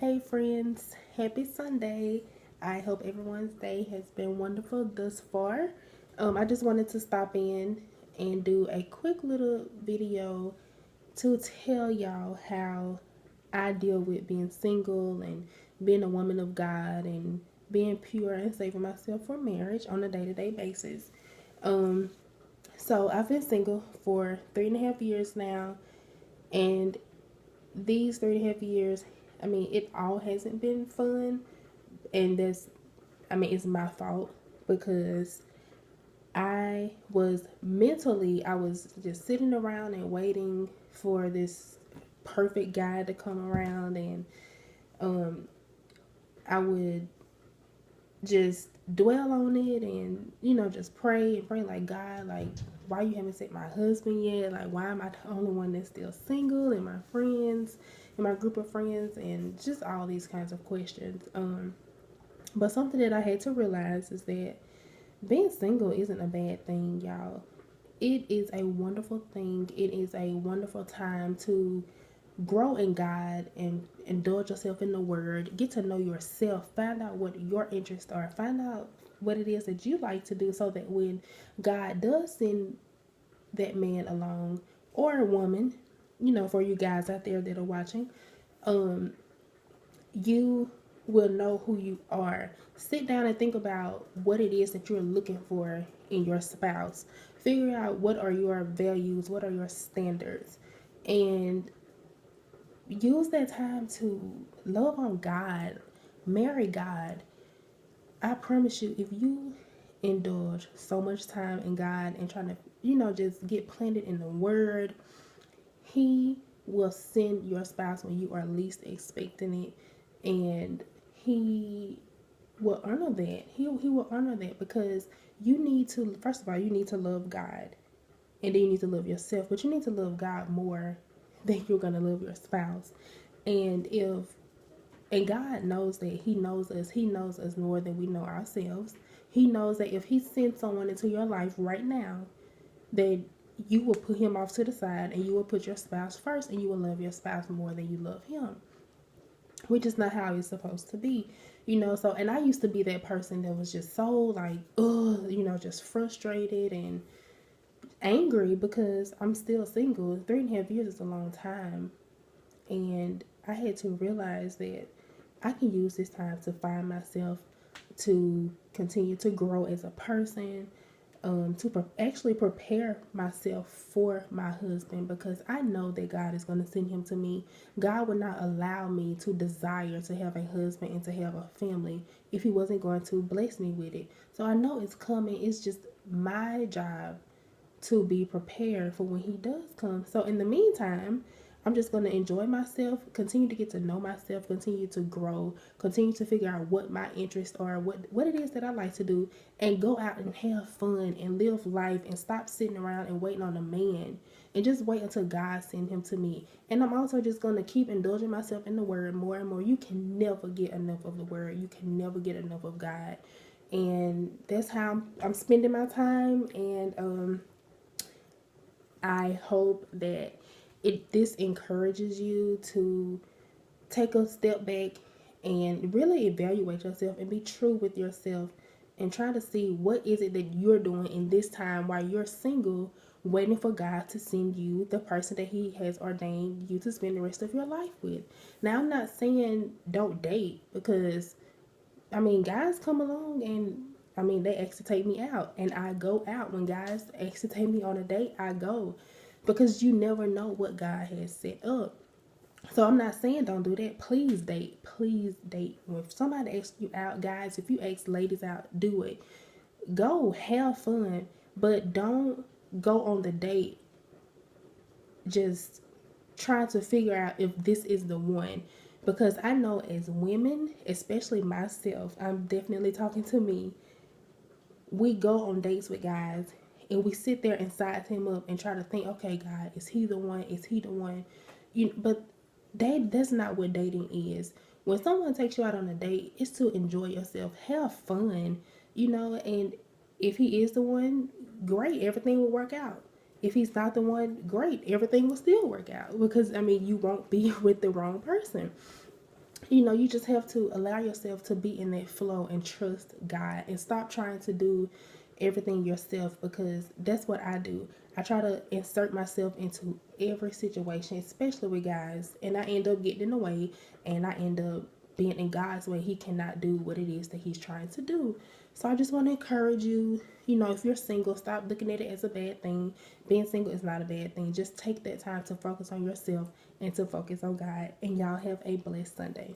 Hey friends, happy Sunday. I hope everyone's day has been wonderful thus far. I just wanted to stop in and do a quick little video to tell y'all how I deal with being single and being a woman of God and being pure and saving myself for marriage on a day-to-day basis. Um, so I've been single for 3.5 years now, and these 3.5 years, it all hasn't been fun, and it's my fault because I was just sitting around and waiting for this perfect guy to come around, and um, I would just dwell on it and just pray like, God, like, why you haven't sent my husband yet? Like, why am I the only one that's still single, and my friends and my group of friends, and just all these kinds of questions. But something that I had to realize is that being single isn't a bad thing, y'all. It is a wonderful thing. It is a wonderful time to grow in God and indulge yourself in the Word. Get to know yourself. Find out what your interests are. Find out what it is that you like to do, so that when God does send that man along, or a woman, for you guys out there that are watching, um, you will know who you are. Sit down and think about what it is that you're looking for in your spouse. Figure out what are your values, what are your standards, and use that time to love on God, marry God. I promise you, if you indulge so much time in God and trying to, just get planted in the Word, He will send your spouse when you are least expecting it, and He will honor that. He will honor that, because you need to, first of all, you need to love God, and then you need to love yourself, but you need to love God more than you're gonna love your spouse. And if and God knows that He knows us more than we know ourselves. He knows that if He sends someone into your life right now, that you will put him off to the side, and you will put your spouse first, and you will love your spouse more than you love him, which is not how it's supposed to be. So, and I used to be that person that was just so like, just frustrated and angry, because I'm still single. 3.5 years is a long time. And I had to realize that I can use this time to find myself, to continue to grow as a person, to actually prepare myself for my husband, because I know that God is going to send him to me. God would not allow me to desire to have a husband and to have a family if He wasn't going to bless me with it. So I know it's coming. It's just my job to be prepared for when He does come. So in the meantime, I'm just going to enjoy myself, continue to get to know myself, continue to grow, continue to figure out what my interests are, what it is that I like to do, and go out and have fun and live life, and stop sitting around and waiting on a man, and just wait until God send him to me. And I'm also just going to keep indulging myself in the Word more and more. You can never get enough of the Word. You can never get enough of God. And that's how I'm spending my time. And I hope that this encourages you to take a step back and really evaluate yourself and be true with yourself, and try to see what is it that you're doing in this time while you're single, waiting for God to send you the person that He has ordained you to spend the rest of your life with. Now, I'm not saying don't date, because guys come along, and they ask to take me out, and I go out. When guys ask to take me on a date, I go, because you never know what God has set up. So I'm not saying don't do that. Please date. Please date. If somebody asks you out, guys, if you ask ladies out, do it. Go have fun, but don't go on the date just trying to figure out if this is the one. Because I know, as women, especially myself, I'm definitely talking to me, we go on dates with guys, and we sit there and size him up and try to think, okay, God, is he the one? Is he the one? But that's not what dating is. When someone takes you out on a date, it's to enjoy yourself, have fun, and if he is the one, great, everything will work out. If he's not the one, great, everything will still work out, because you won't be with the wrong person. you just have to allow yourself to be in that flow and trust God and stop trying to do everything yourself, because that's what I do. I try to insert myself into every situation, especially with guys, and I end up getting in the way, and I end up being in God's way. He cannot do what it is that He's trying to do. So I just want to encourage you, if you're single, stop looking at it as a bad thing. Being single is not a bad thing. Just take that time to focus on yourself and to focus on God. And y'all have a blessed Sunday.